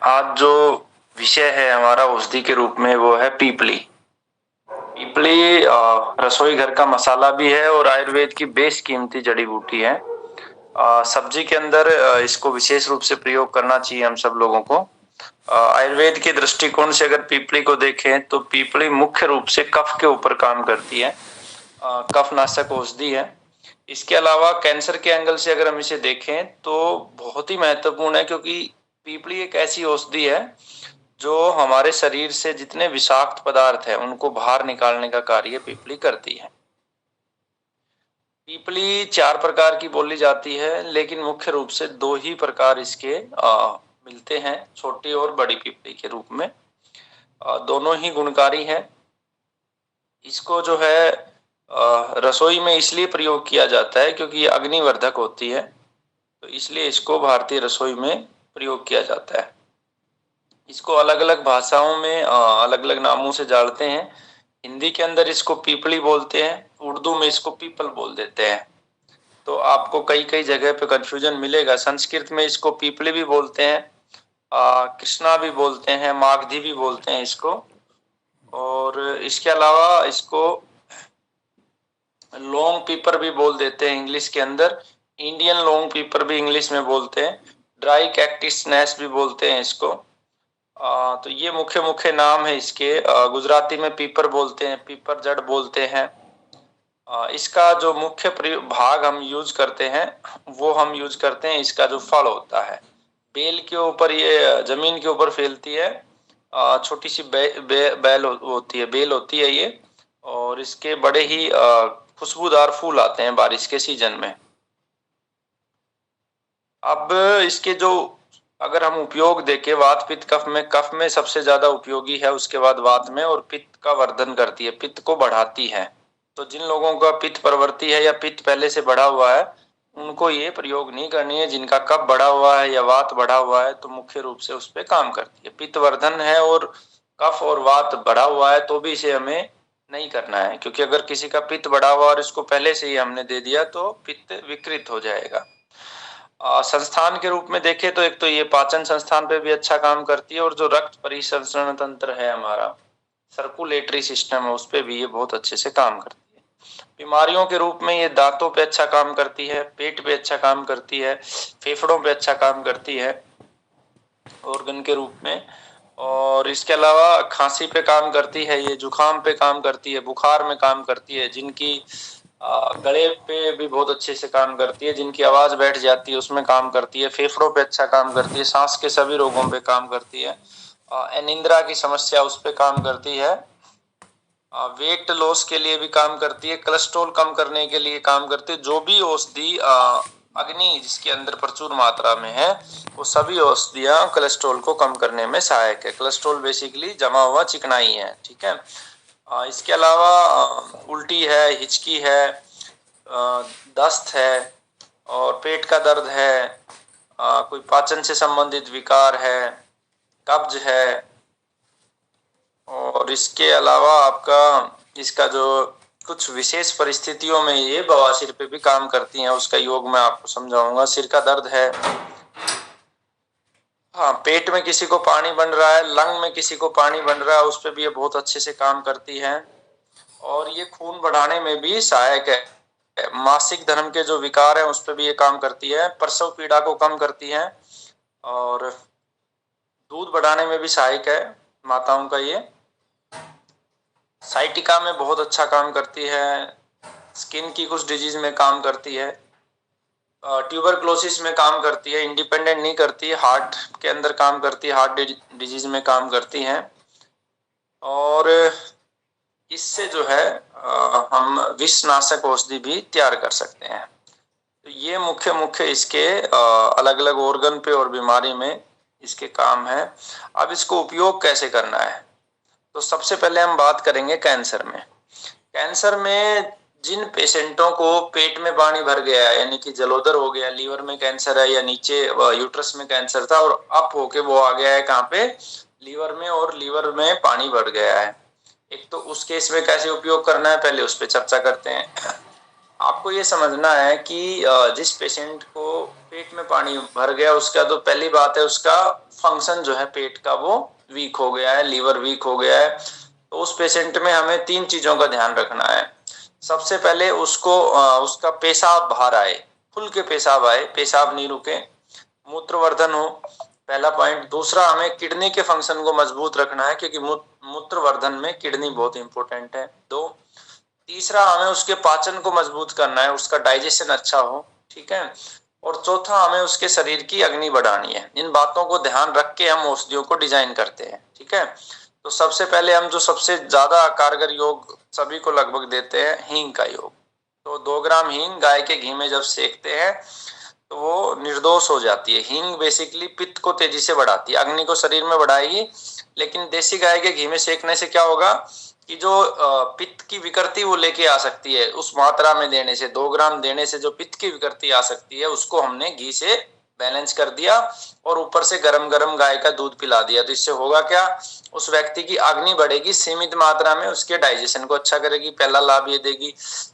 आज जो विषय है हमारा औषधि के रूप में वो है पीपली। पीपली रसोई घर का मसाला भी है और आयुर्वेद की बेशकीमती जड़ी बूटी है। सब्जी के अंदर इसको विशेष रूप से प्रयोग करना चाहिए हम सब लोगों को। आयुर्वेद के दृष्टिकोण से अगर पीपली को देखें तो पीपली मुख्य रूप से कफ के ऊपर काम करती है। कफ नाशक औषधि है। इसके अलावा कैंसर के एंगल से अगर हम इसे देखें तो बहुत ही महत्वपूर्ण है, क्योंकि पीपली एक ऐसी औषधि है जो हमारे शरीर से जितने विषाक्त पदार्थ है उनको बाहर निकालने का कार्य पीपली करती है। पीपली 4 प्रकार की बोली जाती है, लेकिन मुख्य रूप से 2 ही प्रकार इसके मिलते हैं, छोटी और बड़ी पीपली के रूप में। दोनों ही गुणकारी हैं। इसको जो है रसोई में इसलिए प्रयोग किया जाता है क्योंकि ये अग्निवर्धक होती है, तो इसलिए इसको भारतीय रसोई में प्रयोग किया जाता है। इसको अलग अलग भाषाओं में अलग अलग नामों से जानते हैं। हिंदी के अंदर इसको पीपली बोलते हैं, उर्दू में इसको पीपल बोल देते हैं। तो आपको कई कई जगह पे कंफ्यूजन मिलेगा। संस्कृत में इसको पीपली भी बोलते हैं, कृष्णा भी बोलते हैं, मागधी भी बोलते हैं इसको। और इसके अलावा इसको लॉन्ग पीपर भी बोल देते हैं इंग्लिश के अंदर। इंडियन लॉन्ग पीपर भी इंग्लिश में बोलते हैं। ड्राई कैक्टिस नैश भी बोलते हैं इसको। तो ये मुख्य मुख्य नाम है इसके। गुजराती में पीपर बोलते हैं, पीपर जड़ बोलते हैं। इसका जो मुख्य भाग हम यूज करते हैं वो हम यूज करते हैं इसका जो फल होता है। बेल के ऊपर, ये जमीन के ऊपर फैलती है। छोटी सी बेल होती है, बेल होती है ये। और इसके बड़े ही खुशबूदार फूल आते हैं बारिश के सीजन में। अब इसके जो अगर हम उपयोग देखें, वात पित्त कफ में सबसे ज्यादा उपयोगी है, उसके बाद वात में, और पित्त का वर्धन करती है, पित्त को बढ़ाती है। तो जिन लोगों का पित्त प्रवृत्ति है या पित्त पहले से बढ़ा हुआ है उनको ये प्रयोग नहीं करनी है। जिनका कफ बढ़ा हुआ है या वात बढ़ा हुआ है तो मुख्य रूप से उस पर काम करती है। पित्त वर्धन है और कफ और वात बढ़ा हुआ है तो भी इसे हमें नहीं करना है, क्योंकि अगर किसी का पित्त बढ़ा हुआ और इसको पहले से ही हमने दे दिया तो पित्त विकृत हो जाएगा। संस्थान के रूप में देखें तो एक तो ये पाचन संस्थान पे भी अच्छा काम करती है, और जो रक्त परिसंचरण तंत्र है हमारा, सर्कुलेटरी सिस्टम है, उस पे भी ये बहुत अच्छे से काम करती है। बीमारियों के रूप में ये दांतों पे अच्छा काम करती है, पेट पे अच्छा काम करती है, फेफड़ों पे अच्छा काम करती है ऑर्गन के रूप में। और इसके अलावा खांसी पे काम करती है, ये जुकाम पे काम करती है, बुखार में काम करती है, जिनकी गले पे भी बहुत अच्छे से काम करती है, जिनकी आवाज बैठ जाती है उसमें काम करती है, फेफड़ों पे अच्छा काम करती है, सांस के सभी रोगों पे काम करती है, अनिद्रा की समस्या उस पे काम करती है, वेट लॉस के लिए भी काम करती है, कोलेस्ट्रॉल कम करने के लिए काम करती है। जो भी औषधि अग्नि जिसके अंदर प्रचुर मात्रा में है वो सभी औषधियां कोलेस्ट्रॉल को कम करने में सहायक है। कोलेस्ट्रॉल बेसिकली जमा हुआ चिकनाई है, ठीक है। इसके अलावा उल्टी है, हिचकी है, दस्त है, और पेट का दर्द है, कोई पाचन से संबंधित विकार है, कब्ज है, और इसके अलावा आपका इसका जो कुछ विशेष परिस्थितियों में ये बवासीर पे भी काम करती हैं, उसका योग मैं आपको समझाऊंगा। सिर का दर्द है, हाँ, पेट में किसी को पानी बन रहा है, लंग में किसी को पानी बन रहा है, उस पे भी ये बहुत अच्छे से काम करती है। और ये खून बढ़ाने में भी सहायक है। मासिक धर्म के जो विकार है उस पे भी ये काम करती है, प्रसव पीड़ा को कम करती है, और दूध बढ़ाने में भी सहायक है माताओं का ये। साइटिका में बहुत अच्छा काम करती है, स्किन की कुछ डिजीज में काम करती है, ट्यूबरक्लोसिस में काम करती है, इंडिपेंडेंट नहीं करती, हार्ट के अंदर काम करती है, हार्ट डिजीज में काम करती है। और इससे जो है हम विषनाशक औषधि भी तैयार कर सकते हैं। तो ये मुख्य मुख्य इसके अलग अलग ऑर्गन पे और बीमारी में इसके काम है। अब इसको उपयोग कैसे करना है, तो सबसे पहले हम बात करेंगे कैंसर में। कैंसर में जिन पेशेंटों को पेट में पानी भर गया है, यानी कि जलोदर हो गया, लीवर में कैंसर है, या नीचे यूट्रस में कैंसर था और अप होके वो आ गया है कहाँ पे, लीवर में, और लीवर में पानी भर गया है, एक तो उस केस में कैसे उपयोग करना है पहले उस पर चर्चा करते हैं। आपको ये समझना है कि जिस पेशेंट को पेट में पानी भर गया, उसका तो पहली बात है उसका फंक्शन जो है पेट का वो वीक हो गया है, लीवर वीक हो गया है। तो उस पेशेंट में हमें 3 चीजों का ध्यान रखना है। सबसे पहले उसको उसका पेशाब बाहर आए, खुल के पेशाब आए, पेशाब नहीं रुके, मूत्रवर्धन हो, पहला पॉइंट। दूसरा, हमें किडनी के फंक्शन को मजबूत रखना है, क्योंकि मूत्रवर्धन में किडनी बहुत इंपॉर्टेंट है। दो, तीसरा, हमें उसके पाचन को मजबूत करना है, उसका डाइजेशन अच्छा हो, ठीक है। और चौथा, हमें उसके शरीर की अग्नि बढ़ानी है। इन बातों को ध्यान रख के हम औषधियों को डिजाइन करते हैं, ठीक है। तो सबसे पहले हम जो सबसे ज्यादा कारगर योग सभी को लगभग देते हैं, हींग का योग। तो 2 ग्राम हींग गाय के घी में जब सेकते हैं तो वो निर्दोष हो जाती है। हींग बेसिकली पित्त को तेजी से बढ़ाती है, अग्नि को शरीर में बढ़ाएगी। लेकिन देसी गाय के घी में सेकने से क्या होगा कि जो पित्त की विकृति वो लेके आ सकती है, उस मात्रा में देने से, 2 ग्राम देने से जो पित्त की विकृति आ सकती है उसको हमने घी से बैलेंस कर दिया, और ऊपर से गरम गरम गाय का दूध पिला दिया। तो इससे होगा क्या, उस व्यक्ति की अग्नि बढ़ेगी, सीमित मात्रा में उसके डाइजेशन को अच्छा करेगी, पहला लाभ ये देगी।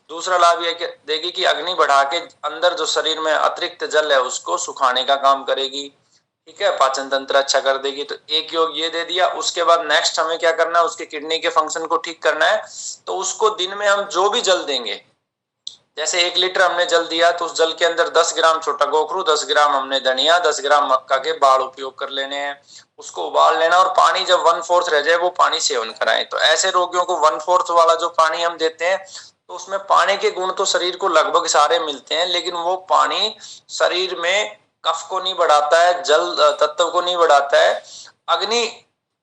दूसरा लाभ ये देगी कि अग्नि बढ़ा के अंदर जो शरीर में अतिरिक्त जल है उसको सुखाने का काम करेगी, ठीक है, पाचन तंत्र अच्छा कर देगी। तो एक योग ये दे दिया। उसके बाद नेक्स्ट हमें क्या करना है, उसके किडनी के फंक्शन को ठीक करना है। तो उसको दिन में हम जो भी जल देंगे, जैसे 1 लीटर हमने जल दिया तो उस जल के अंदर 10 ग्राम छोटा गोखरू, 10 ग्राम हमने धनिया, 10 ग्राम मक्का के बाल उपयोग कर लेने हैं। उसको उबाल लेना, और पानी जब 1/4 रह जाए वो पानी सेवन कराएं। तो ऐसे रोगियों को 1/4 वाला जो पानी हम देते हैं, तो उसमें पानी के गुण तो शरीर को लगभग सारे मिलते हैं, लेकिन वो पानी शरीर में कफ को नहीं बढ़ाता है, जल तत्व को नहीं बढ़ाता है, अग्नि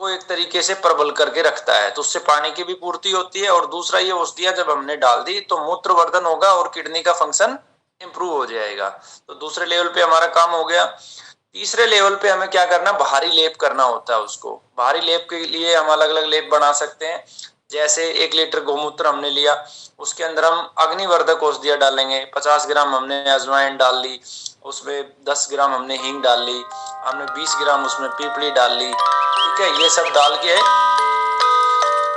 को एक तरीके से प्रबल करके रखता है। तो उससे पानी की भी पूर्ति होती है। और दूसरा, ये औषधियां जब हमने डाल दी तो मूत्रवर्धन होगा और किडनी का फंक्शन इंप्रूव हो जाएगा। तो दूसरे लेवल पे हमारा काम हो गया। तीसरे लेवल पे हमें क्या करना, बाहरी लेप करना होता है उसको। बाहरी लेप के लिए हम अलग अलग लेप बना सकते हैं। जैसे 1 लीटर गोमूत्र हमने लिया, उसके अंदर हम अग्निवर्धक औषधियां डालेंगे। 50 ग्राम हमने अजवाइन डाल ली, उसमें 10 ग्राम हमने हींग डाल ली, हमने 20 ग्राम उसमें पीपली डाल ली, ठीक है। ये सब डाल के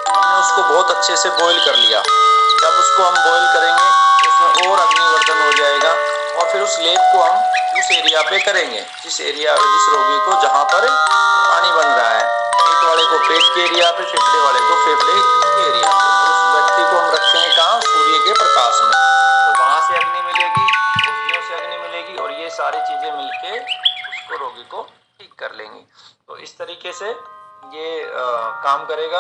हमने उसको बहुत अच्छे से बॉईल कर लिया। जब उसको हम बॉईल करेंगे तो उसमें और अग्निवर्धन हो जाएगा। और फिर उस लेप को हम उस एरिया पे करेंगे, जिस रोगी को जहां पर पानी बन रहा है। पेट वाले को पेट के एरिया पे, फेफड़े वाले को फेफड़े के एरिया पे। तो उस व्यक्ति को हम रखेंगे कहाँ, सूर्य के प्रकाश में। तो वहां से अग्नि मिलेगी, औषधियों से अग्नि मिलेगी, और ये सारी चीजें मिलके उसको, रोगी को ठीक कर लेंगी। तो इस तरीके से ये काम करेगा।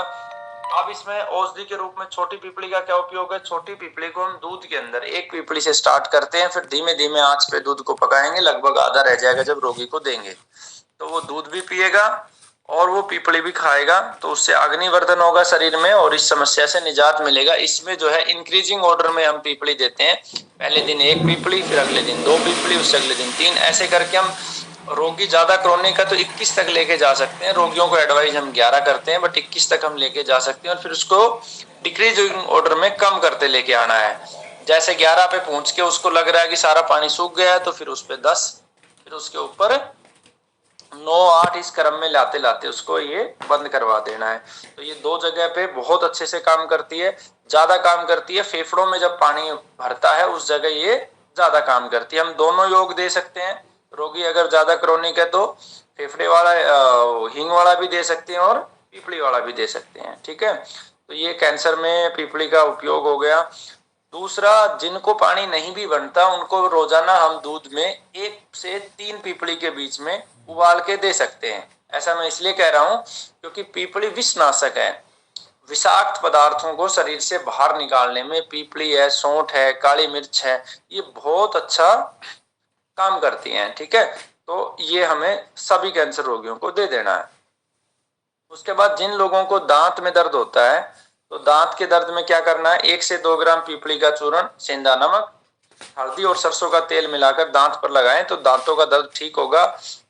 अब इसमें औषधि के रूप में छोटी पीपली का क्या उपयोग है। छोटी पीपली को हम दूध के अंदर, 1 पीपली से स्टार्ट करते हैं, फिर धीमे धीमे आंच पे दूध को पकाएंगे, लगभग आधा रह जाएगा जब रोगी को देंगे। तो वो दूध भी पिएगा और वो पीपली भी खाएगा, तो उससे अग्निवर्धन होगा शरीर में और इस समस्या से निजात मिलेगा। इसमें जो है इंक्रीजिंग ऑर्डर में हम पीपली देते हैं। पहले दिन 1 पीपली, फिर अगले दिन 2 पीपली, उससे अगले दिन 3, ऐसे करके हम, रोगी ज्यादा क्रोनिक है तो 21 तक लेके जा सकते हैं। रोगियों को एडवाइस हम 11 करते हैं, बट 21 तक हम लेके जा सकते हैं। और फिर उसको डिक्रीजिंग ऑर्डर में कम करते लेके आना है। जैसे 11 पे पहुंच के उसको लग रहा है कि सारा पानी सूख गया है, तो फिर उस पे 10, फिर उसके ऊपर 9, 8, इस क्रम में लाते लाते उसको ये बंद करवा देना है। तो ये 2 जगह पे बहुत अच्छे से काम करती है। ज्यादा काम करती है फेफड़ों में, जब पानी भरता है उस जगह ये ज्यादा काम करती है। हम दोनों योग दे सकते हैं। रोगी अगर ज्यादा क्रोनिक है तो फेफड़े वाला हींग वाला भी दे सकते हैं और पीपली वाला भी दे सकते हैं, ठीक है। तो ये कैंसर में पीपली का उपयोग हो गया। दूसरा, जिनको पानी नहीं भी बनता उनको रोजाना हम दूध में 1 से 3 पीपली के बीच में उबाल के दे सकते हैं। ऐसा मैं इसलिए कह रहा हूं क्योंकि पीपली विषनाशक है। विषाक्त पदार्थों को शरीर से बाहर निकालने में पीपली है, सौंठ है, काली मिर्च है, ये बहुत अच्छा काम करती हैं, ठीक है। तो ये हमें सभी कैंसर रोगियों को दे देना है। उसके बाद जिन लोगों को दांत में दर्द होता है, तो दांत के दर्द में क्या करना है, 1 से 2 ग्राम पीपली का चूर्ण, सेंधा नमक, हल्दी और सरसों का तेल मिलाकर दांत पर लगाएं तो दांतों का दर्द ठीक होगा।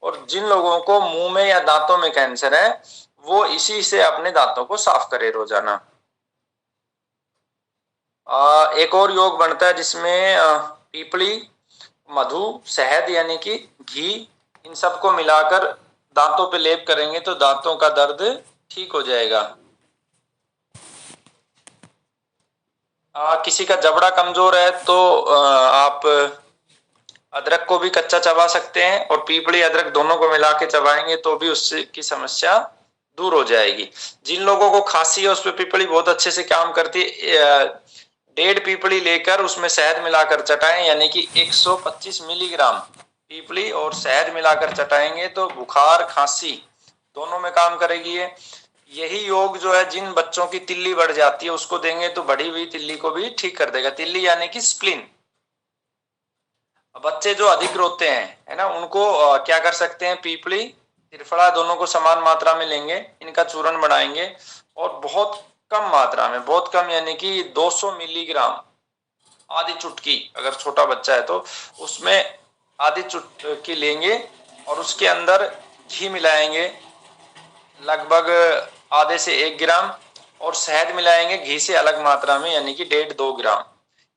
और जिन लोगों को मुंह में या दांतों में कैंसर है, वो इसी से अपने दांतों को साफ करे रोजाना। एक और योग बनता है जिसमें पीपली, मधु, शहद यानी कि घी, इन सबको मिलाकर दांतों पे लेप करेंगे तो दांतों का दर्द ठीक हो जाएगा। किसी का जबड़ा कमजोर है तो आप अदरक को भी कच्चा चबा सकते हैं और पीपली अदरक दोनों को मिला के चबाएंगे तो भी उससे की समस्या दूर हो जाएगी। जिन लोगों को खांसी है उस पर पीपली बहुत अच्छे से काम करती है। 1.5 पीपली लेकर उसमें शहद मिलाकर चटाएं, यानी कि 125 मिलीग्राम पीपली और शहद मिलाकर चटाएंगे तो बुखार खांसी दोनों में काम करेगी ये। यही योग जो है जिन बच्चों की तिल्ली बढ़ जाती है उसको देंगे तो बढ़ी हुई तिल्ली को भी ठीक कर देगा। तिल्ली यानी कि स्प्लीन। बच्चे जो अधिक रोते हैं है ना, उनको क्या कर सकते हैं, पीपली त्रिफला दोनों को समान मात्रा में लेंगे, इनका चूर्ण बनाएंगे और बहुत कम मात्रा में, बहुत कम यानी कि 200 मिलीग्राम, आधी चुटकी, अगर छोटा बच्चा है तो उसमें आधी चुटकी लेंगे और उसके अंदर घी मिलाएंगे लगभग आधे से 1 ग्राम और शहद मिलाएंगे घी से अलग मात्रा में यानी कि 1.5-2 ग्राम।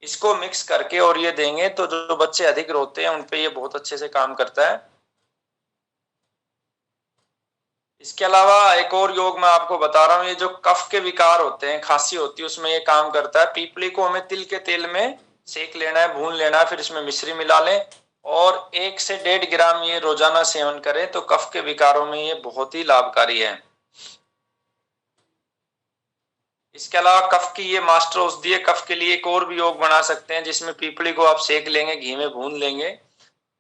इसको मिक्स करके और ये देंगे तो जो बच्चे अधिक रोते हैं उन पे ये बहुत अच्छे से काम करता है। इसके अलावा एक और योग मैं आपको बता रहा हूँ, ये जो कफ के विकार होते हैं, खांसी होती है, उसमें ये काम करता है। पीपली को हमें तिल के तेल में सेक लेना है, भून लेना है, फिर इसमें मिश्री मिला लें और 1 से 1.5 ग्राम ये रोजाना सेवन करें तो कफ के विकारों में ये बहुत ही लाभकारी है। इसके अलावा कफ की ये मास्टर औषधि है। कफ के लिए एक और भी योग बना सकते हैं जिसमें पीपली को आप सेक लेंगे, घी में भून लेंगे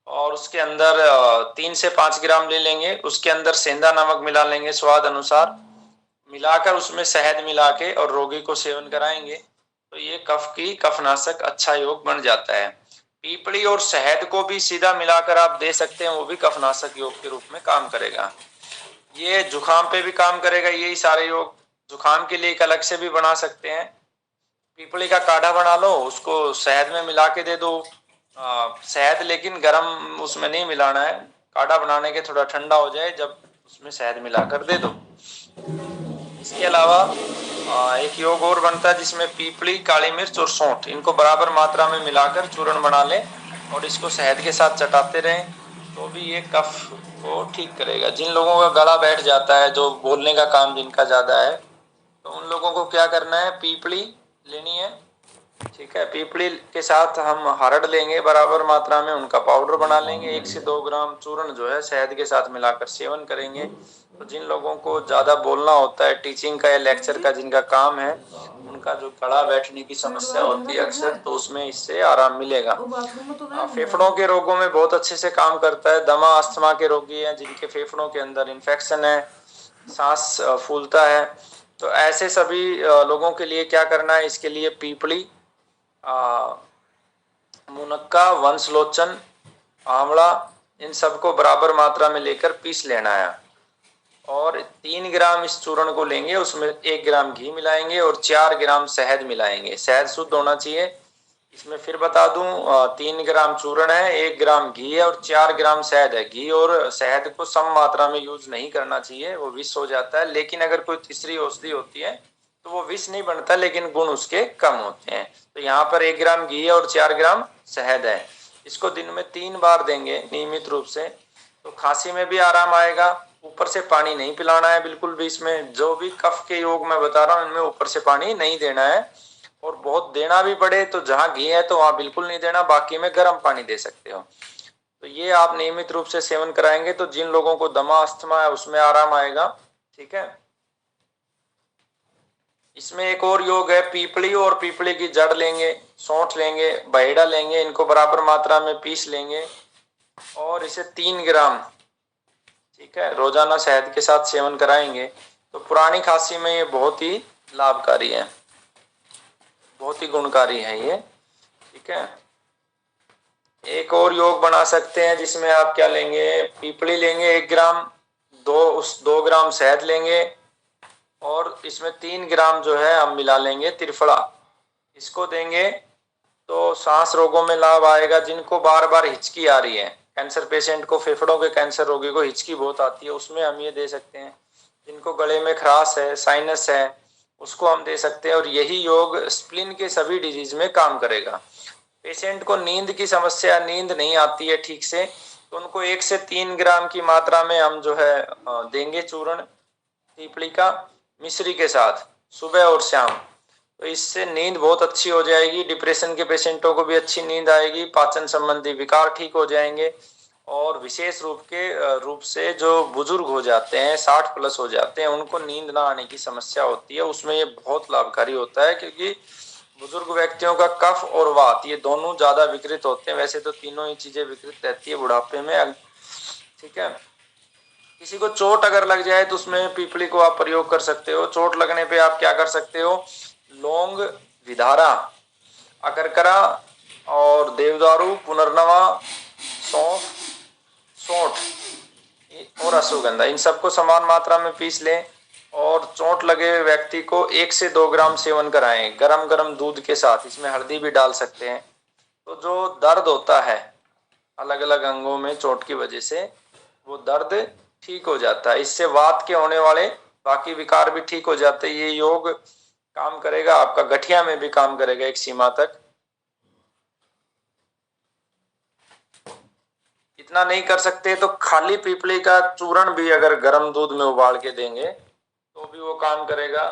और उसके अंदर 3 से 5 ग्राम ले लेंगे, उसके अंदर सेंधा नमक मिला लेंगे स्वाद अनुसार, मिलाकर उसमें शहद मिला के और रोगी को सेवन कराएंगे तो ये कफ की कफनाशक अच्छा योग बन जाता है। पीपली और शहद को भी सीधा मिलाकर आप दे सकते हैं, वो भी कफनाशक योग के रूप में काम करेगा। ये जुखाम पे भी काम करेगा। यही सारे योग जुखाम के लिए एक अलग से भी बना सकते हैं। पीपली का काढ़ा बना लो, उसको शहद में मिला के दे दो। शहद लेकिन गर्म उसमें नहीं मिलाना है, काढ़ा बनाने के थोड़ा ठंडा हो जाए जब उसमें शहद मिलाकर दे दो। इसके अलावा एक योग और बनता है जिसमें पीपली, काली मिर्च और सौंठ इनको बराबर मात्रा में मिलाकर चूर्ण बना लें और इसको शहद के साथ चटाते रहें तो भी ये कफ को ठीक करेगा। जिन लोगों का गला बैठ जाता है, जो बोलने का काम जिनका ज्यादा है, तो उन लोगों को क्या करना है, पीपली लेनी है, ठीक है, पीपली के साथ हम हरड़ लेंगे बराबर मात्रा में, उनका पाउडर बना लेंगे, 1 से 2 ग्राम चूर्ण जो है शहद के साथ मिलाकर सेवन करेंगे। तो जिन लोगों को ज्यादा बोलना होता है, टीचिंग का या लेक्चर का जिनका काम है, उनका जो गला बैठने की समस्या होती है अक्सर, तो उसमें इससे आराम मिलेगा। फेफड़ों के रोगों में बहुत अच्छे से काम करता है। दमा अस्थमा के रोगी हैं जिनके फेफड़ों के अंदर इन्फेक्शन है, सांस फूलता है, तो ऐसे सभी लोगों के लिए क्या करना है, इसके लिए पीपली, मुनक्का, वंशलोचन, आंवला, इन सबको बराबर मात्रा में लेकर पीस लेना है और 3 ग्राम इस चूर्ण को लेंगे, उसमें 1 ग्राम घी मिलाएंगे और 4 ग्राम शहद मिलाएंगे। शहद शुद्ध होना चाहिए। इसमें फिर बता दूं, 3 ग्राम चूर्ण है, 1 ग्राम घी है और 4 ग्राम शहद है। घी और शहद को सम मात्रा में यूज नहीं करना चाहिए, वो विष हो जाता है। लेकिन अगर कोई तीसरी औषधि होती है तो वो विष नहीं बनता, लेकिन गुण उसके कम होते हैं। तो यहाँ पर 1 ग्राम घी है और 4 ग्राम शहद है। इसको दिन में 3 बार देंगे नियमित रूप से, तो खांसी में भी आराम आएगा। ऊपर से पानी नहीं पिलाना है बिल्कुल भी। इसमें जो भी कफ के योग मैं बता रहा हूँ इनमें ऊपर से पानी नहीं देना है, और बहुत देना भी पड़े तो जहां घी है तो वहां बिल्कुल नहीं देना, बाकी में गर्म पानी दे सकते हो। तो ये आप नियमित रूप से सेवन कराएंगे तो जिन लोगों को दमा अस्थमा है उसमें आराम आएगा, ठीक है। इसमें एक और योग है, पीपली और पीपली की जड़ लेंगे, सौंठ लेंगे, बहेड़ा लेंगे, इनको बराबर मात्रा में पीस लेंगे और इसे 3 ग्राम, ठीक है, रोजाना शहद के साथ सेवन कराएंगे तो पुरानी खांसी में ये बहुत ही लाभकारी है, बहुत ही गुणकारी है ये, ठीक है। एक और योग बना सकते हैं जिसमें आप क्या लेंगे, पीपली लेंगे 1 ग्राम, 2 ग्राम शहद लेंगे और इसमें 3 ग्राम जो है हम मिला लेंगे त्रिफला, इसको देंगे तो सांस रोगों में लाभ आएगा। जिनको बार बार हिचकी आ रही है, कैंसर पेशेंट को, फेफड़ों के कैंसर रोगी को हिचकी बहुत आती है, उसमें हम ये दे सकते हैं। जिनको गले में खराश है, साइनस है, उसको हम दे सकते हैं। और यही योग स्प्लिन के सभी डिजीज में काम करेगा। पेशेंट को नींद की समस्या, नींद नहीं आती है ठीक से, तो उनको 1 से 3 ग्राम की मात्रा में हम जो है देंगे चूर्ण पीपली का मिश्री के साथ सुबह और शाम। तो इससे नींद बहुत अच्छी हो जाएगी, डिप्रेशन के पेशेंटों को भी अच्छी नींद आएगी, पाचन संबंधी विकार ठीक हो जाएंगे। और विशेष रूप से जो बुजुर्ग हो जाते हैं, 60 प्लस हो जाते हैं, उनको नींद ना आने की समस्या होती है, उसमें ये बहुत लाभकारी होता है, क्योंकि बुजुर्ग व्यक्तियों का कफ और वात ये दोनों ज्यादा विकृत होते हैं। वैसे तो तीनों ही चीजें विकृत रहती है बुढ़ापे में, ठीक है। किसी को चोट अगर लग जाए तो उसमें पीपली को आप प्रयोग कर सकते हो। चोट लगने पे आप क्या कर सकते हो, लौंग, विधारा, अकरकरा और देवदारू, पुनर्नवा, सौंफ, सोंठ और अश्वगंधा, इन सबको समान मात्रा में पीस लें और चोट लगे व्यक्ति को 1 से 2 ग्राम सेवन कराएं गरम गरम दूध के साथ। इसमें हल्दी भी डाल सकते हैं। तो जो दर्द होता है अलग अलग अंगों में चोट की वजह से, वो दर्द ठीक हो जाता है। इससे वात के होने वाले बाकी विकार भी ठीक हो जाते हैं। ये योग काम करेगा, आपका गठिया में भी काम करेगा एक सीमा तक। इतना नहीं कर सकते तो खाली पीपली का चूर्ण भी अगर गर्म दूध में उबाल के देंगे तो भी वो काम करेगा।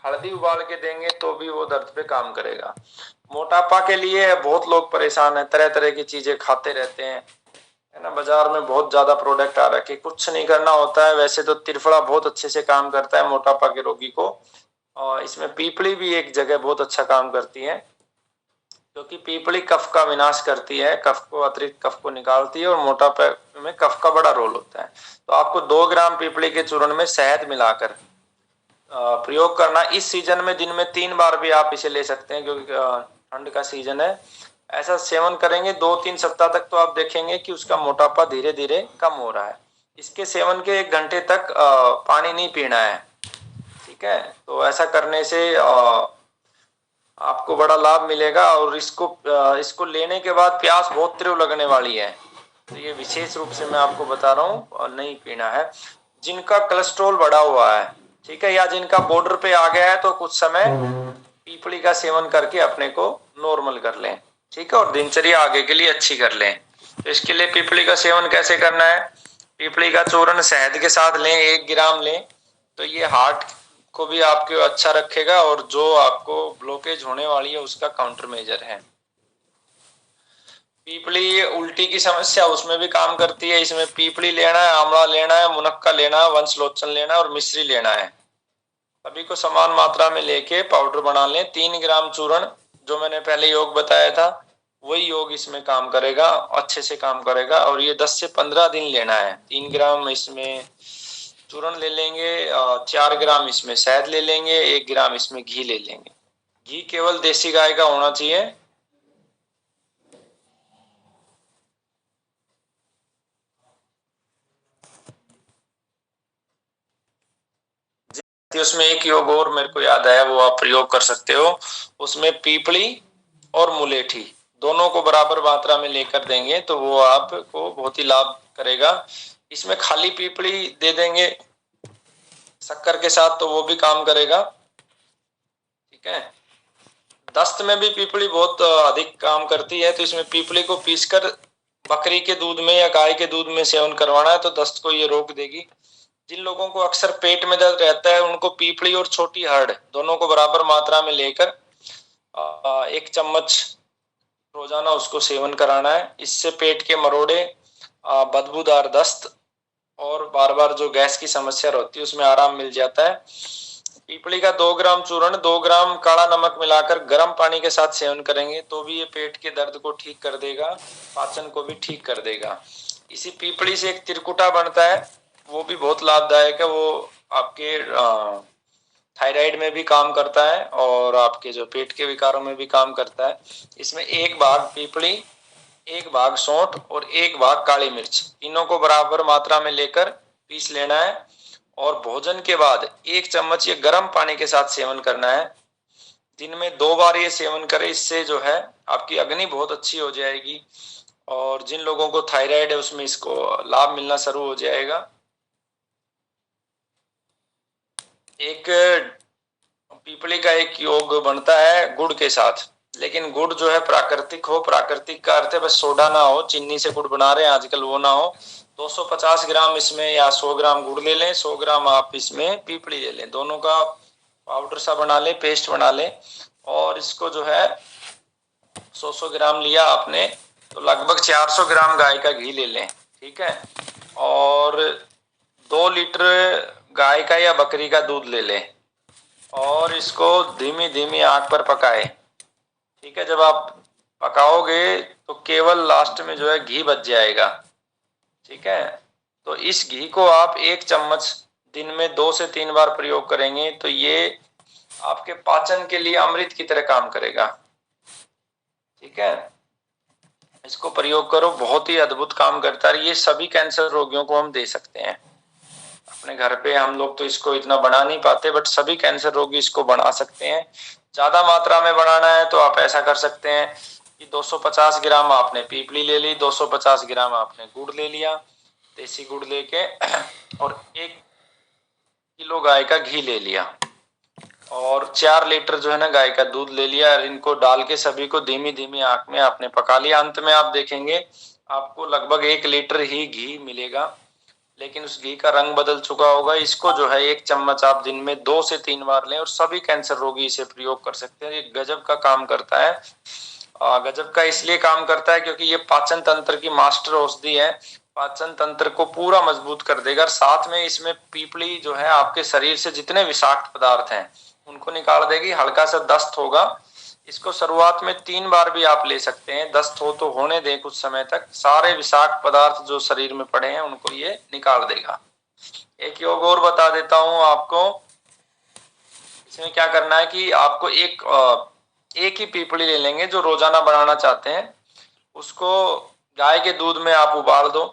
हल्दी उबाल के देंगे तो भी वो दर्द पे काम करेगा। मोटापा के लिए बहुत लोग परेशान है, तरह तरह की चीजें खाते रहते हैं, है ना। बाजार में बहुत ज्यादा प्रोडक्ट आ रखे, कुछ नहीं करना होता है। वैसे तो त्रिफला बहुत अच्छे से काम करता है मोटापा के रोगी को, और इसमें पीपली भी एक जगह बहुत अच्छा काम करती है, क्योंकि पीपली कफ का विनाश करती है, कफ को, अतिरिक्त कफ को निकालती है, और मोटापे में कफ का बड़ा रोल होता है। तो आपको 2 ग्राम पीपली के चूर्ण में शहद मिलाकर प्रयोग करना। इस सीजन में दिन में 3 बार भी आप इसे ले सकते हैं, क्योंकि ठंड का सीजन है। ऐसा सेवन करेंगे 2-3 सप्ताह तक तो आप देखेंगे कि उसका मोटापा धीरे धीरे कम हो रहा है। इसके सेवन के 1 घंटे तक पानी नहीं पीना है, ठीक है। तो ऐसा करने से आपको बड़ा लाभ मिलेगा। और इसको लेने के बाद प्यास बहुत तीव्र लगने वाली है, तो ये विशेष रूप से मैं आपको बता रहा हूँ, और नहीं पीना है। जिनका कोलेस्ट्रॉल बढ़ा हुआ है, ठीक है, या जिनका बॉर्डर पे आ गया है, तो कुछ समय पीपली का सेवन करके अपने को नॉर्मल कर लें, ठीक है, और दिनचर्या आगे के लिए अच्छी कर लें। तो इसके लिए पीपली का सेवन कैसे करना है, पीपली का चूर्ण शहद के साथ लें, 1 ग्राम लें। तो ये हार्ट को भी आपके अच्छा रखेगा, और जो आपको ब्लॉकेज होने वाली है उसका काउंटर मेजर है। पीपली उल्टी की समस्या, उसमें भी काम करती है। इसमें पीपली लेना है, आंवला लेना है, मुनक्का लेना है, वंशलोचन लेना है और मिश्री लेना है। सभी को समान मात्रा में लेके पाउडर बना लें। 3 ग्राम चूर्ण, जो मैंने पहले योग बताया था वही योग इसमें काम करेगा, अच्छे से काम करेगा। और ये 10 से 15 दिन लेना है। 3 ग्राम इसमें चूर्ण ले लेंगे, 4 ग्राम इसमें शहद ले लेंगे, 1 ग्राम इसमें घी ले लेंगे। घी केवल देसी गाय का होना चाहिए। उसमें एक योग और मेरे को याद आया, वो आप प्रयोग कर सकते हो। उसमें पीपली और मुलेठी दोनों को बराबर मात्रा में लेकर देंगे तो वो आपको बहुत ही लाभ करेगा। इसमें खाली पीपली दे देंगे शक्कर के साथ तो वो भी काम करेगा, ठीक है। दस्त में भी पीपली बहुत अधिक काम करती है, तो इसमें पीपली को पीसकर बकरी के दूध में या गाय के दूध में सेवन करवाना है, तो दस्त को ये रोक देगी। जिन लोगों को अक्सर पेट में दर्द रहता है उनको पीपली और छोटी हर्ड़ दोनों को बराबर मात्रा में लेकर 1 चम्मच रोजाना उसको सेवन कराना है। इससे पेट के मरोड़े, बदबूदार दस्त और बार बार जो गैस की समस्या रहती है उसमें आराम मिल जाता है। पीपली का 2 ग्राम चूर्ण 2 ग्राम काला नमक मिलाकर गर्म पानी के साथ सेवन करेंगे तो भी ये पेट के दर्द को ठीक कर देगा, पाचन को भी ठीक कर देगा। इसी पीपली से एक त्रिकुटा बनता है, वो भी बहुत लाभदायक है। वो आपके थायराइड में भी काम करता है और आपके जो पेट के विकारों में भी काम करता है। इसमें 1 भाग पीपली, 1 भाग सौंठ और 1 भाग काली मिर्च, तीनों को बराबर मात्रा में लेकर पीस लेना है और भोजन के बाद 1 चम्मच ये गर्म पानी के साथ सेवन करना है। दिन में 2 बार ये सेवन करें, इससे जो है आपकी अग्नि बहुत अच्छी हो जाएगी और जिन लोगों को थायराइड है उसमें इसको लाभ मिलना शुरू हो जाएगा। एक पीपली का एक योग बनता है गुड़ के साथ, लेकिन गुड़ जो है प्राकृतिक हो। प्राकृतिक का अर्थ है बस सोडा ना हो, चीनी से गुड़ बना रहे हैं आजकल वो ना हो। 250 ग्राम इसमें या 100 ग्राम गुड़ ले लें, 100 ग्राम आप इसमें पीपली ले लें, दोनों का पाउडर सा बना लें, पेस्ट बना लें और इसको जो है 100 ग्राम लिया आपने तो लगभग 400 ग्राम गाय का घी ले लें, ठीक है। और 2 लीटर गाय का या बकरी का दूध ले लें और इसको धीमी धीमी आंच पर पकाए, ठीक है। जब आप पकाओगे तो केवल लास्ट में जो है घी बच जाएगा, ठीक है। तो इस घी को आप 1 चम्मच दिन में 2 से 3 बार प्रयोग करेंगे तो ये आपके पाचन के लिए अमृत की तरह काम करेगा, ठीक है। इसको प्रयोग करो, बहुत ही अद्भुत काम करता है। ये सभी कैंसर रोगियों को हम दे सकते हैं अपने घर पे। हम लोग तो इसको इतना बना नहीं पाते, बट सभी कैंसर रोगी इसको बना सकते हैं। ज्यादा मात्रा में बनाना है तो आप ऐसा कर सकते हैं कि 250 ग्राम आपने पीपली ले ली, 250 ग्राम आपने गुड़ ले लिया, देसी गुड़ लेके, और 1 किलो गाय का घी ले लिया और 4 लीटर जो है ना गाय का दूध ले लिया। और इनको डाल के सभी को धीमी धीमी आंच में आपने पका लिया। अंत में आप देखेंगे आपको लगभग 1 लीटर ही घी मिलेगा, लेकिन उस घी का रंग बदल चुका होगा। इसको जो है 1 चम्मच आप दिन में 2 से 3 बार लें और सभी कैंसर रोगी इसे प्रयोग कर सकते हैं। ये गजब का काम करता है। गजब का इसलिए काम करता है क्योंकि ये पाचन तंत्र की मास्टर औषधि है, पाचन तंत्र को पूरा मजबूत कर देगा। और साथ में इसमें पीपली जो है आपके शरीर से जितने विषाक्त पदार्थ हैं उनको निकाल देगी। हल्का सा दस्त होगा, इसको शुरुआत में 3 बार भी आप ले सकते हैं। दस्त हो तो होने दें कुछ समय तक, सारे विषाक्त पदार्थ जो शरीर में पड़े हैं उनको ये निकाल देगा। एक योग और बता देता हूं आपको। इसमें क्या करना है कि आपको एक ही पीपली ले लेंगे जो रोजाना बनाना चाहते हैं। उसको गाय के दूध में आप उबाल दो,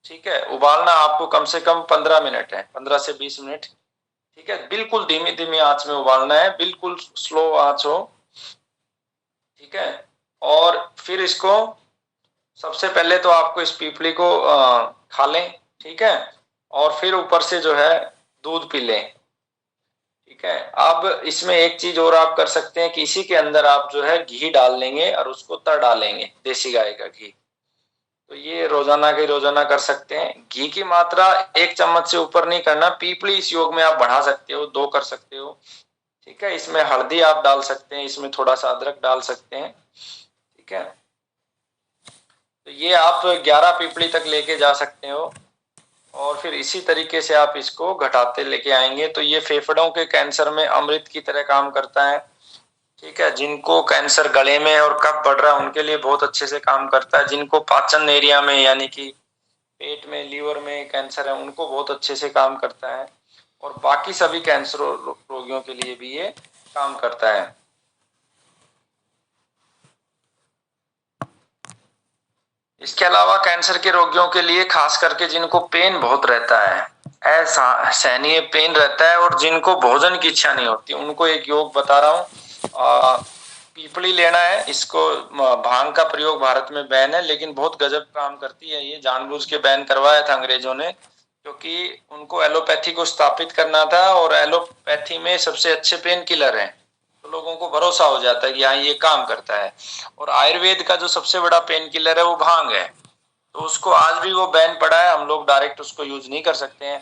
ठीक है। उबालना आपको कम से कम 15 मिनट है, 15 से 20 मिनट, ठीक है। बिल्कुल धीमी धीमी आंच में उबालना है, बिल्कुल स्लो आंच हो, ठीक है। और फिर इसको सबसे पहले तो आपको इस पीपली को खा लें, ठीक है। और फिर ऊपर से जो है दूध पी लें, ठीक है। अब इसमें एक चीज और आप कर सकते हैं कि इसी के अंदर आप जो है घी डाल लेंगे और उसको तर डालेंगे, देसी गाय का घी। तो ये रोजाना के रोजाना कर सकते हैं। घी की मात्रा 1 चम्मच से ऊपर नहीं करना। पीपली इस योग में आप बढ़ा सकते हो, 2 कर सकते हो, ठीक है। इसमें हल्दी आप डाल सकते हैं, इसमें थोड़ा सा अदरक डाल सकते हैं, ठीक है। तो ये आप 11 पीपली तक लेके जा सकते हो और फिर इसी तरीके से आप इसको घटाते लेके आएंगे तो ये फेफड़ों के कैंसर में अमृत की तरह काम करता है, ठीक है। जिनको कैंसर गले में और कफ बढ़ रहा है उनके लिए बहुत अच्छे से काम करता है। जिनको पाचन एरिया में यानी कि पेट में, लीवर में कैंसर है उनको बहुत अच्छे से काम करता है। और बाकी सभी कैंसर रोगियों के लिए भी ये काम करता है। इसके अलावा कैंसर के रोगियों के लिए खास करके जिनको पेन बहुत रहता है, ऐसा सहनीय पेन रहता है और जिनको भोजन की इच्छा नहीं होती, उनको एक योग बता रहा हूँ। पीपली लेना है। इसको भांग का प्रयोग भारत में बैन है, लेकिन बहुत गजब काम करती है। ये जानबूझ के बैन करवाया था अंग्रेजों ने क्योंकि उनको एलोपैथी को स्थापित करना था और एलोपैथी में सबसे अच्छे पेन किलर हैं, तो लोगों को भरोसा हो जाता है कि हाँ ये काम करता है। और आयुर्वेद का जो सबसे बड़ा पेन किलर है वो भांग है, तो उसको आज भी वो बैन पड़ा है, हम लोग डायरेक्ट उसको यूज नहीं कर सकते हैं।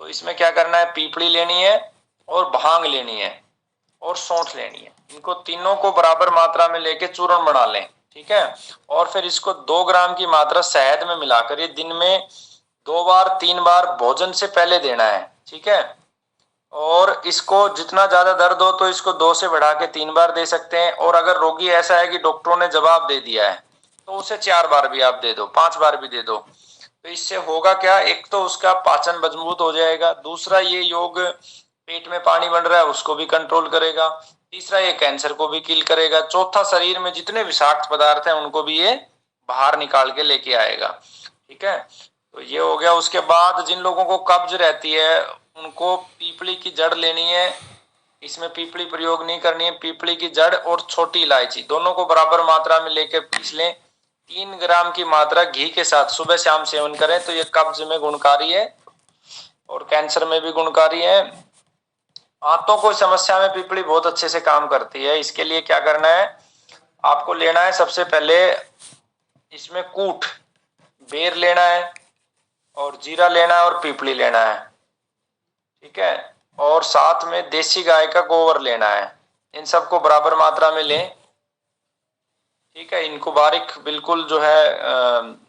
तो इसमें क्या करना है, पीपली लेनी है और भांग लेनी है और सौंठ लेनी है। इनको तीनों को बराबर मात्रा में लेके चूर्ण बना लें, ठीक है। और फिर इसको 2 ग्राम की मात्रा शहद में मिलाकर ये दिन में 2 बार 3 बार भोजन से पहले देना है, ठीक है। और इसको जितना ज्यादा दर्द हो तो इसको 2 से बढ़ा के 3 बार दे सकते हैं। और अगर रोगी ऐसा है कि डॉक्टरों ने जवाब दे दिया है तो उसे 4 बार भी आप दे दो, 5 बार भी दे दो। तो इससे होगा क्या, एक तो उसका पाचन मजबूत हो जाएगा, दूसरा ये योग पेट में पानी बन रहा है उसको भी कंट्रोल करेगा, तीसरा ये कैंसर को भी किल करेगा, चौथा शरीर में जितने विषाक्त पदार्थ हैं उनको भी ये बाहर निकाल के लेके आएगा, ठीक है। तो ये हो गया। उसके बाद जिन लोगों को कब्ज रहती है उनको पीपली की जड़ लेनी है। इसमें पीपली प्रयोग नहीं करनी है। पीपली की जड़ और छोटी इलायची दोनों को बराबर मात्रा में लेकर पीस लें। 3 ग्राम की मात्रा घी के साथ सुबह शाम सेवन करें तो ये कब्ज में गुणकारी है और कैंसर में भी गुणकारी है। आंतों को समस्या में पीपली बहुत अच्छे से काम करती है। इसके लिए क्या करना है, आपको लेना है सबसे पहले इसमें कूट, बेर लेना है और जीरा लेना है और पीपली लेना है, ठीक है। और साथ में देसी गाय का गोबर लेना है, इन सबको बराबर मात्रा में लें। ठीक है, इनको बारीक बिल्कुल जो है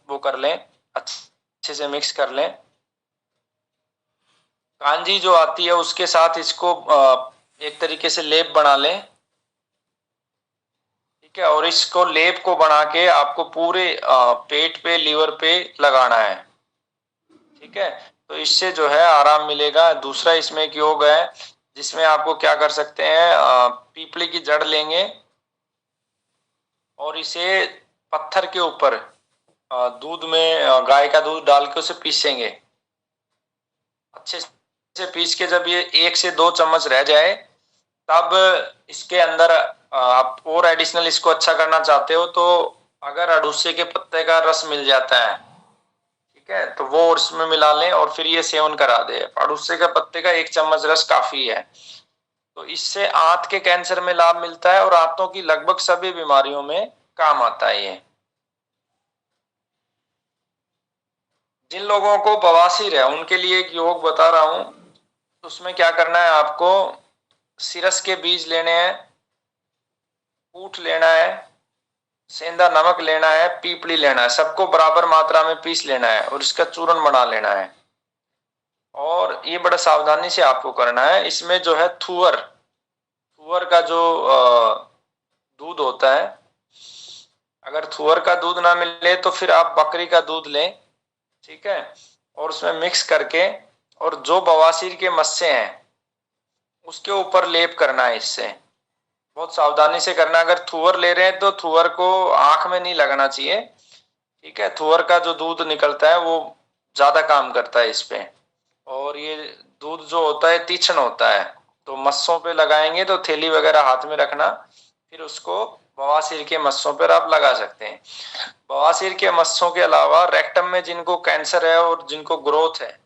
वो कर लें, अच्छे से मिक्स कर लें। कांजी जो आती है उसके साथ इसको एक तरीके से लेप बना लें। ठीक है, और इसको लेप को बना के आपको पूरे पेट पे, लीवर पे लगाना है। ठीक है, तो इससे जो है आराम मिलेगा। दूसरा इसमें एक योग है जिसमें आपको क्या कर सकते हैं, पीपली की जड़ लेंगे और इसे पत्थर के ऊपर दूध में गाय का दूध डाल के उसे पीसेंगे। अच्छे से पीस के जब ये 1 से 2 चम्मच रह जाए तब इसके अंदर आप और एडिशनल इसको अच्छा करना चाहते हो तो अगर अड़ूसी के पत्ते का रस मिल जाता है, ठीक है, तो वो उसमें मिला लें और फिर ये सेवन करा दे। अड़ूसी के पत्ते का 1 चम्मच रस काफी है। तो इससे आंत के कैंसर में लाभ मिलता है और आंतों की लगभग सभी बीमारियों में काम आता है ये। जिन लोगों को बवासीर है उनके लिए एक योग बता रहा हूं। उसमें क्या करना है, आपको सिरस के बीज लेने हैं, ऊठ लेना है, सेंधा नमक लेना है, पीपली लेना है, सबको बराबर मात्रा में पीस लेना है और इसका चूर्ण बना लेना है। और ये बड़ा सावधानी से आपको करना है। इसमें जो है थुअर थुअर का जो दूध होता है, अगर थुअर का दूध ना मिले तो फिर आप बकरी का दूध लें। ठीक है, और उसमें मिक्स करके और जो बवासीर के मस्से हैं उसके ऊपर लेप करना है। इससे बहुत सावधानी से करना। अगर थुअर ले रहे हैं तो थुअर को आंख में नहीं लगाना चाहिए। ठीक है, थुअर का जो दूध निकलता है वो ज्यादा काम करता है इस पे। और ये दूध जो होता है तीक्ष्ण होता है, तो मस्सों पे लगाएंगे तो थैली वगैरह हाथ में रखना, फिर उसको बवासीर के मस्सों पर आप लगा सकते हैं। बवासीर के मस्सों के अलावा रेक्टम में जिनको कैंसर है और जिनको ग्रोथ है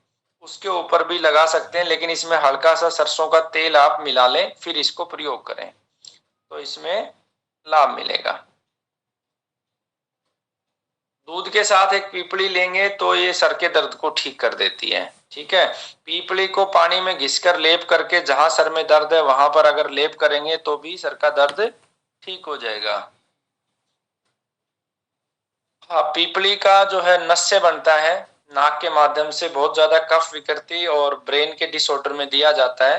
उसके ऊपर भी लगा सकते हैं, लेकिन इसमें हल्का सा सरसों का तेल आप मिला लें फिर इसको प्रयोग करें तो इसमें लाभ मिलेगा। दूध के साथ एक पीपली लेंगे तो ये सर के दर्द को ठीक कर देती है। ठीक है, पीपली को पानी में घिसकर लेप करके जहां सर में दर्द है वहां पर अगर लेप करेंगे तो भी सर का दर्द ठीक हो जाएगा। हाँ, पीपली का जो है नस से बनता है, नाक के माध्यम से बहुत ज्यादा कफ विकृति और ब्रेन के डिसऑर्डर में दिया जाता है।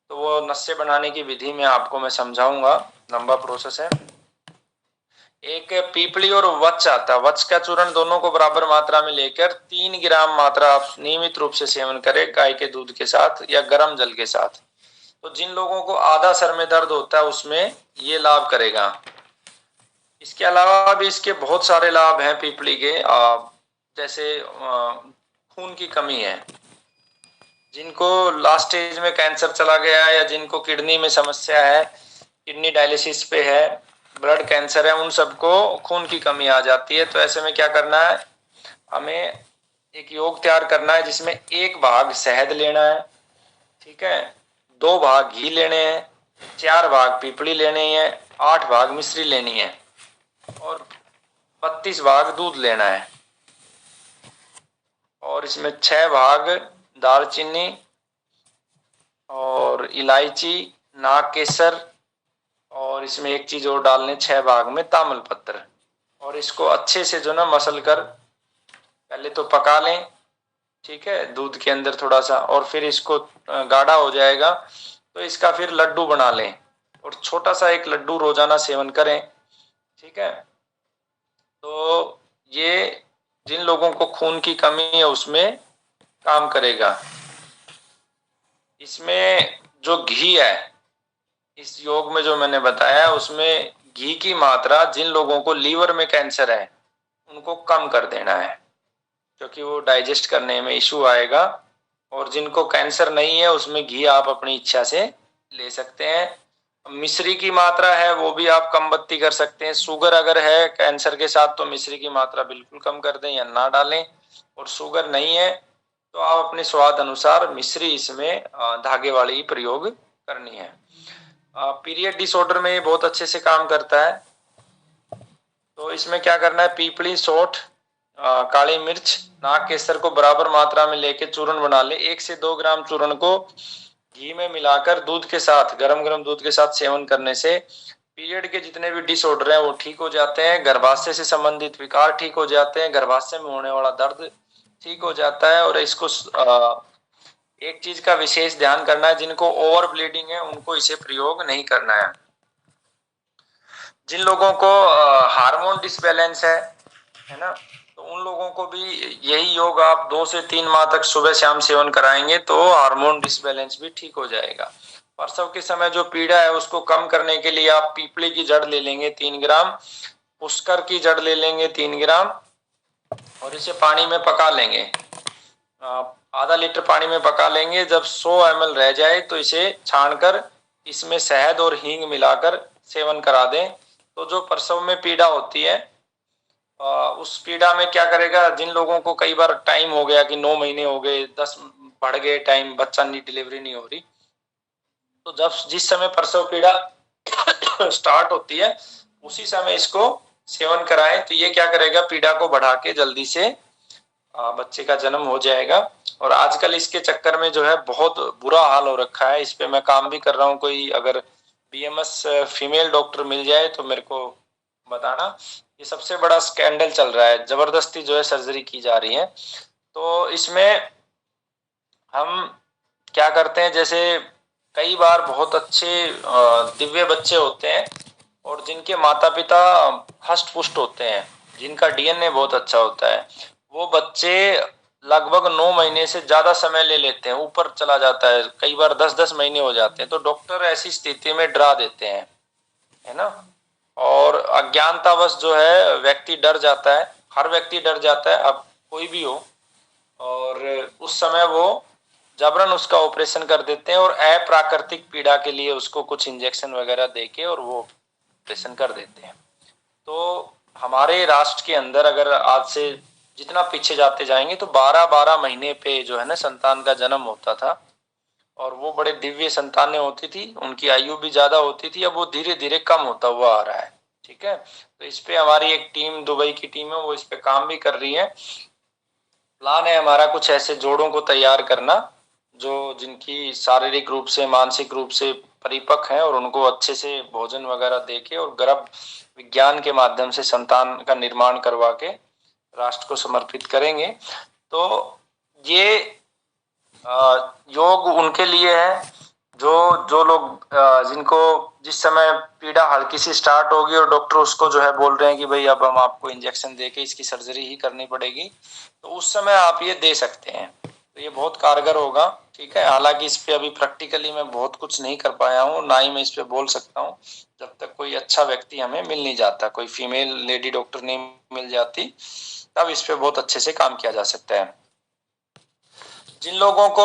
तो वो नस से बनाने की विधि में आपको मैं समझाऊंगा, लंबा प्रोसेस है। एक पीपली और वच आता है, वच का चूर्ण दोनों को बराबर मात्रा में लेकर 3 ग्राम मात्रा आप नियमित रूप से सेवन करें गाय के दूध के साथ या गर्म जल के साथ। तो जिन लोगों को आधा सर में दर्द होता है उसमें ये लाभ करेगा। इसके अलावा भी इसके बहुत सारे लाभ हैं पीपली के, जैसे खून की कमी है, जिनको लास्ट स्टेज में कैंसर चला गया है या जिनको किडनी में समस्या है, किडनी डायलिसिस पे है, ब्लड कैंसर है, उन सबको खून की कमी आ जाती है। तो ऐसे में क्या करना है, हमें एक योग तैयार करना है जिसमें 1 भाग शहद लेना है। ठीक है, 2 भाग घी लेने हैं, 4 भाग पीपली लेनी है, 8 भाग मिश्री लेनी है और 32 भाग दूध लेना है। और इसमें 6 भाग दालचीनी और इलायची, नाग केसर, और इसमें एक चीज और डालने 6 भाग में तामल पत्र। और इसको अच्छे से जो ना मसल कर पहले तो पका लें। ठीक है, दूध के अंदर थोड़ा सा, और फिर इसको गाढ़ा हो जाएगा तो इसका फिर लड्डू बना लें और छोटा सा एक लड्डू रोजाना सेवन करें। ठीक है, तो ये जिन लोगों को खून की कमी है उसमें काम करेगा। इसमें जो घी है इस योग में जो मैंने बताया उसमें घी की मात्रा जिन लोगों को लीवर में कैंसर है उनको कम कर देना है, क्योंकि वो डाइजेस्ट करने में इशू आएगा। और जिनको कैंसर नहीं है उसमें घी आप अपनी इच्छा से ले सकते हैं। मिश्री की मात्रा है वो भी आप कम बत्ती कर सकते हैं। शुगर अगर है कैंसर के साथ तो मिश्री की मात्रा बिल्कुल कम कर दें या ना डालें। और शुगर नहीं है तो आप अपने स्वाद अनुसार मिश्री इसमें धागे वाली ही प्रयोग करनी है। पीरियड डिसऑर्डर में ये बहुत अच्छे से काम करता है। तो इसमें क्या करना है, पीपली, सौंठ, काली मिर्च, नाग केसर को बराबर मात्रा में लेके चूर्ण बना ले। 1 से 2 ग्राम चूर्ण को घी में मिलाकर दूध के साथ, गरम गरम दूध के साथ सेवन करने से पीरियड के जितने भी डिसऑर्डर हैं वो ठीक हो जाते हैं, गर्भाशय से संबंधित विकार ठीक हो जाते हैं, गर्भाशय में होने वाला दर्द ठीक हो जाता है। और इसको एक चीज का विशेष ध्यान करना है, जिनको ओवर ब्लीडिंग है उनको इसे प्रयोग नहीं करना है। जिन लोगों को हार्मोन डिसबैलेंस है ना, तो उन लोगों को भी यही योग आप 2 से 3 माह तक सुबह शाम सेवन कराएंगे तो हार्मोन डिसबैलेंस भी ठीक हो जाएगा। प्रसव के समय जो पीड़ा है उसको कम करने के लिए आप पीपली की जड़ ले लेंगे 3 ग्राम, पुष्कर की जड़ ले लेंगे 3 ग्राम, और इसे पानी में पका लेंगे। आधा लीटर पानी में पका लेंगे। जब 100 ml रह जाए तो इसे छानकर इसमें शहद और हींग मिलाकर सेवन करा दें। तो जो प्रसव में पीड़ा होती है उस पीड़ा में क्या करेगा, जिन लोगों को कई बार टाइम हो गया कि 9 महीने हो गए, 10 बढ़ गए टाइम, बच्चा नहीं, डिलीवरी नहीं हो रही, तो जब जिस समय प्रसव पीड़ा स्टार्ट होती है उसी समय इसको सेवन कराएं, तो ये क्या करेगा, पीड़ा को बढ़ा के जल्दी से बच्चे का जन्म हो जाएगा। और आजकल इसके चक्कर में जो है बहुत बुरा हाल हो रखा है, इस पे मैं काम भी कर रहा हूँ। कोई अगर बीएमएस फीमेल डॉक्टर मिल जाए तो मेरे को बताना। ये सबसे बड़ा स्कैंडल चल रहा है, जबरदस्ती जो है सर्जरी की जा रही है। तो इसमें हम क्या करते हैं, जैसे कई बार बहुत अच्छे दिव्य बच्चे होते हैं और जिनके माता पिता हष्ट पुष्ट होते हैं, जिनका डीएनए बहुत अच्छा होता है, वो बच्चे लगभग 9 महीने से ज्यादा समय ले लेते हैं, ऊपर चला जाता है, कई बार 10-10 महीने हो जाते हैं। तो डॉक्टर ऐसी स्थिति में डरा देते हैं, है ना। और अज्ञानतावश जो है व्यक्ति डर जाता है, हर व्यक्ति डर जाता है, अब कोई भी हो, और उस समय वो जबरन उसका ऑपरेशन कर देते हैं और अप्राकृतिक पीड़ा के लिए उसको कुछ इंजेक्शन वगैरह देके और वो ऑपरेशन कर देते हैं। तो हमारे राष्ट्र के अंदर अगर आज से जितना पीछे जाते जाएंगे तो 12-12 महीने पे जो है ना संतान का जन्म होता था, और वो बड़े दिव्य संतानें होती थी, उनकी आयु भी ज्यादा होती थी। अब वो धीरे धीरे कम होता हुआ आ रहा है, ठीक है। तो इस पे हमारी एक टीम, दुबई की टीम है, वो इस पे काम भी कर रही है। प्लान है हमारा कुछ ऐसे जोड़ों को तैयार करना जो जिनकी शारीरिक रूप से, मानसिक रूप से परिपक्व हैं, और उनको अच्छे से भोजन वगैरह देके और गर्भ विज्ञान के माध्यम से संतान का निर्माण करवा के राष्ट्र को समर्पित करेंगे। तो ये योग उनके लिए है जो जो लोग जिनको जिस समय पीड़ा हल्की सी स्टार्ट होगी और डॉक्टर उसको जो है बोल रहे हैं कि भाई अब हम आपको इंजेक्शन देके इसकी सर्जरी ही करनी पड़ेगी, तो उस समय आप ये दे सकते हैं। तो ये बहुत कारगर होगा, ठीक है। हालांकि इस पे अभी प्रैक्टिकली मैं बहुत कुछ नहीं कर पाया हूँ, ना ही मैं इस पे बोल सकता हूँ, जब तक कोई अच्छा व्यक्ति हमें मिल नहीं जाता, कोई फीमेल लेडी डॉक्टर नहीं मिल जाती, तब इस पे बहुत अच्छे से काम किया जा सकता है। जिन लोगों को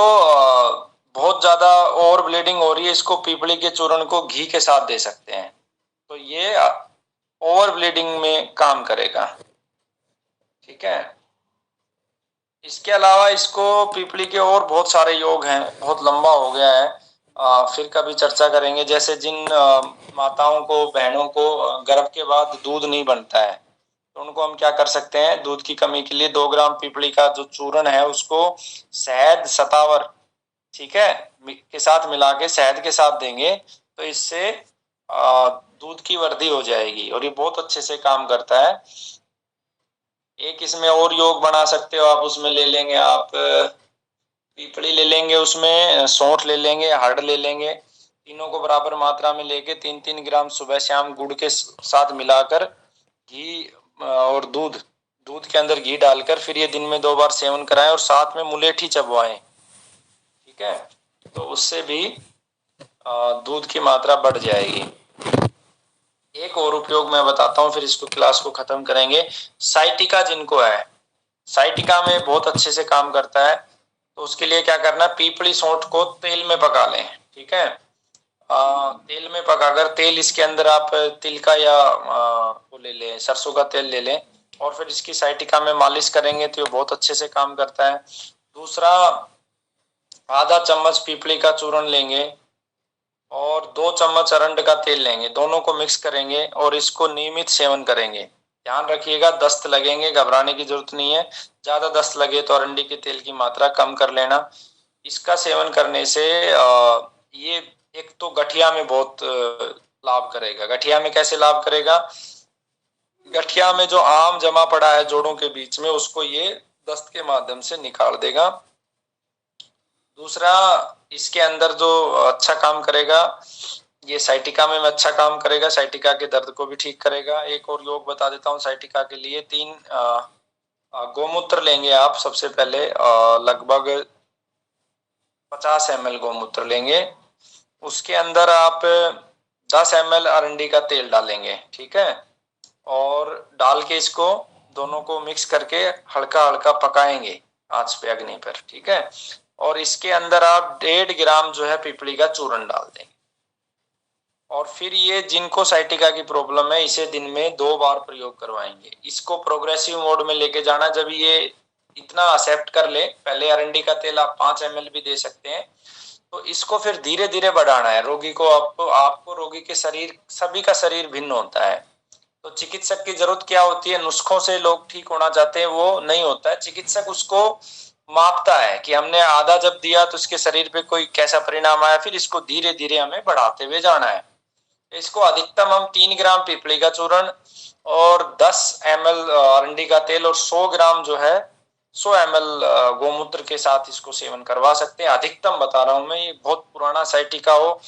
बहुत ज्यादा ओवर ब्लीडिंग हो रही है, इसको पीपली के चूर्ण को घी के साथ दे सकते हैं, तो ये ओवर ब्लीडिंग में काम करेगा, ठीक है। इसके अलावा इसको पीपली के और बहुत सारे योग हैं, बहुत लंबा हो गया है, फिर कभी चर्चा करेंगे। जैसे जिन माताओं को, बहनों को गर्भ के बाद दूध नहीं बनता है, तो उनको हम क्या कर सकते हैं, दूध की कमी के लिए 2 ग्राम पीपली का जो चूर्ण है उसको शहद, शतावर, ठीक है, के साथ मिला के शहद के साथ देंगे, तो इससे दूध की वृद्धि हो जाएगी और ये बहुत अच्छे से काम करता है। एक इसमें और योग बना सकते हो आप, उसमें ले लेंगे आप पीपली ले लेंगे, उसमें सौंठ ले लेंगे, हर्ड ले लेंगे, तीनों को बराबर मात्रा में लेके 3-3 ग्राम सुबह शाम गुड़ के साथ मिलाकर घी और दूध के अंदर घी डालकर फिर ये दिन में 2 बार सेवन कराएं और साथ में मुलेठी चबवाएं, ठीक है। तो उससे भी दूध की मात्रा बढ़ जाएगी। एक और उपयोग मैं बताता हूँ, फिर इसको क्लास को खत्म करेंगे। साइटिका जिनको है, साइटिका में बहुत अच्छे से काम करता है। तो उसके लिए क्या करना, पीपली सौंठ को तेल में पका लें, ठीक है। तेल में पकाकर, तेल इसके अंदर आप तिल का या वो ले लें, सरसों का तेल ले लें, और फिर इसकी साइटिका में मालिश करेंगे तो ये बहुत अच्छे से काम करता है। दूसरा, आधा चम्मच पीपली का चूर्ण लेंगे और 2 चम्मच अरंड का तेल लेंगे, दोनों को मिक्स करेंगे और इसको नियमित सेवन करेंगे। ध्यान रखिएगा, दस्त लगेंगे, घबराने की जरूरत नहीं है। ज्यादा दस्त लगे तो अरंडी के तेल की मात्रा कम कर लेना। इसका सेवन करने से ये एक तो गठिया में बहुत लाभ करेगा। गठिया में कैसे लाभ करेगा? गठिया में जो आम जमा पड़ा है जोड़ों के बीच में, उसको ये दस्त के माध्यम से निकाल देगा। दूसरा, इसके अंदर जो अच्छा काम करेगा, ये साइटिका में अच्छा काम करेगा, साइटिका के दर्द को भी ठीक करेगा। एक और योग बता देता हूँ साइटिका के लिए। 3 गोमूत्र लेंगे आप। सबसे पहले लगभग 50 ml गोमूत्र लेंगे। उसके अंदर आप 10 ml अरंडी का तेल डालेंगे, ठीक है। और डाल के इसको दोनों को मिक्स करके हल्का हल्का पकाएंगे आंच पे, अग्नि पर, ठीक है। और इसके अंदर आप 1.5 ग्राम जो है पीपली का चूर्ण डाल देंगे। और फिर ये जिनको साइटिका की प्रॉब्लम है, इसे दिन में 2 बार प्रयोग करवाएंगे। इसको प्रोग्रेसिव मोड में लेके जाना। जब ये इतना एक्सेप्ट कर ले, पहले अरंडी का तेल आप 5 ml भी दे सकते हैं, तो इसको फिर धीरे धीरे बढ़ाना है। रोगी को आपको रोगी के शरीर, सभी का शरीर भिन्न होता है, तो चिकित्सक की जरूरत क्या होती है? नुस्खों से लोग ठीक होना चाहते हैं, वो नहीं होता है। चिकित्सक उसको मापता है कि हमने आधा जब दिया तो उसके शरीर पे कोई कैसा परिणाम आया, फिर इसको धीरे धीरे हमें बढ़ाते हुए जाना है। इसको अधिकतम हम 3 ग्राम पीपली का चूर्ण और 10 ml अरंडी का तेल और 100 ग्राम जो है 100 ml गोमूत्र के साथ इसको सेवन करवा सकते हैं। अधिकतम बता रहा हूं मैं, ये बहुत पुराना साइटिका हो,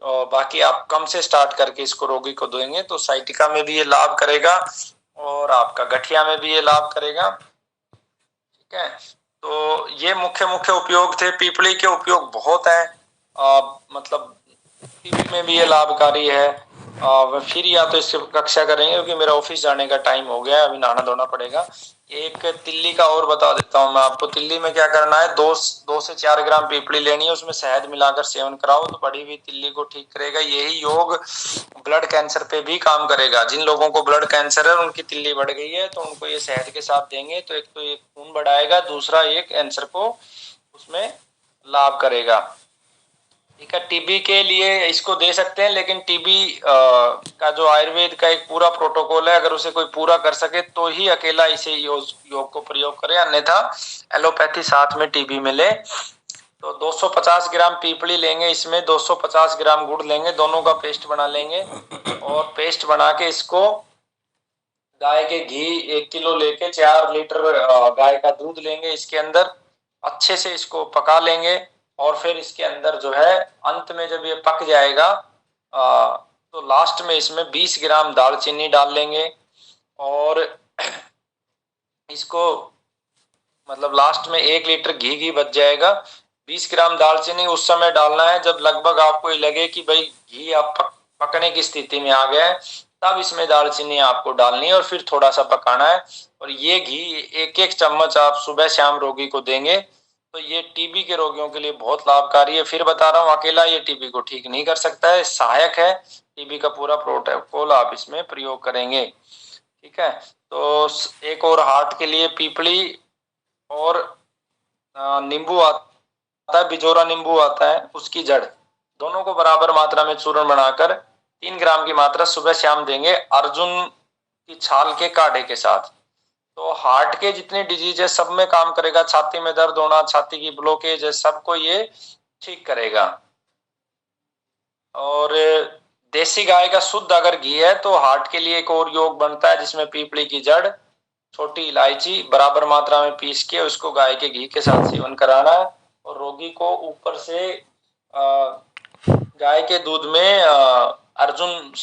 और बाकी आप कम से स्टार्ट करके इसको रोगी को देंगे तो साइटिका में भी ये लाभ करेगा और आपका गठिया में भी ये लाभ करेगा, ठीक है। तो ये मुख्य मुख्य उपयोग थे। पीपली के उपयोग बहुत है, मतलब टीबी में भी ये लाभकारी है। फिर या तो इससे कक्षा करेंगे क्योंकि मेरा ऑफिस जाने का टाइम हो गया है, अभी नहाना धोना पड़ेगा। एक तिल्ली का और बता देता हूँ मैं आपको। तिल्ली में क्या करना है, 2 से 4 ग्राम पीपली लेनी है, उसमें शहद मिलाकर सेवन कराओ तो बढ़ी हुई तिल्ली को ठीक करेगा। यही योग ब्लड कैंसर पे भी काम करेगा। जिन लोगों को ब्लड कैंसर है, उनकी तिल्ली बढ़ गई है, तो उनको ये शहद के साथ देंगे तो एक तो ये खून बढ़ाएगा, दूसरा ये कैंसर को उसमें लाभ करेगा, ठीक है। टीबी के लिए इसको दे सकते हैं, लेकिन टीबी का जो आयुर्वेद का एक पूरा प्रोटोकॉल है, अगर उसे कोई पूरा कर सके तो ही अकेला इसे योग को प्रयोग करे, अन्यथा एलोपैथी साथ में टीबी में ले। तो 250 ग्राम पीपली लेंगे, इसमें 250 ग्राम गुड़ लेंगे, दोनों का पेस्ट बना लेंगे। और पेस्ट बना के इसको गाय के घी 1 किलो लेके 4 लीटर गाय का दूध लेंगे, इसके अंदर अच्छे से इसको पका लेंगे। और फिर इसके अंदर जो है अंत में जब ये पक जाएगा तो लास्ट में इसमें 20 ग्राम दालचीनी डाल लेंगे। और इसको मतलब लास्ट में 1 लीटर घी बच जाएगा। 20 ग्राम दालचीनी उस समय डालना है जब लगभग आपको ये लगे कि भाई घी आप पकने की स्थिति में आ गया है, तब इसमें दालचीनी आपको डालनी है और फिर थोड़ा सा पकाना है। और ये घी 1-1 चम्मच आप सुबह शाम रोगी को देंगे तो ये टीबी के रोगियों के लिए बहुत लाभकारी है। फिर बता रहा हूँ, अकेला ये टीबी को ठीक नहीं कर सकता है, सहायक है। टीबी का पूरा प्रोटोकॉल आप इसमें प्रयोग करेंगे, ठीक है। तो एक और हार्ट के लिए पीपली और नींबू आता है, बिजोरा नींबू आता है, उसकी जड़, दोनों को बराबर मात्रा में चूर्ण बनाकर 3 ग्राम की मात्रा सुबह शाम देंगे अर्जुन की छाल के काढ़े के साथ। तो हार्ट के जितने डिजीज है सब में काम करेगा। छाती में दर्द होना, छाती की ब्लॉकेज है, सबको ये ठीक करेगा। और देसी गाय का शुद्ध अगर घी है तो हार्ट के लिए एक और योग बनता है, जिसमें पीपली की जड़, छोटी इलायची बराबर मात्रा में पीस के उसको गाय के घी के साथ सेवन कराना है। और रोगी को ऊपर से गाय के दूध में अर्जुन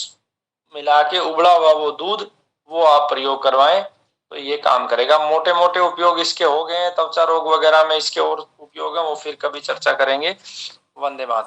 मिला के उबला हुआ वो दूध, वो आप प्रयोग करवाएं तो ये काम करेगा। मोटे मोटे उपयोग इसके हो गए हैं। त्वचा रोग वगैरह में इसके और उपयोग है, वो फिर कभी चर्चा करेंगे। वंदे मातरम।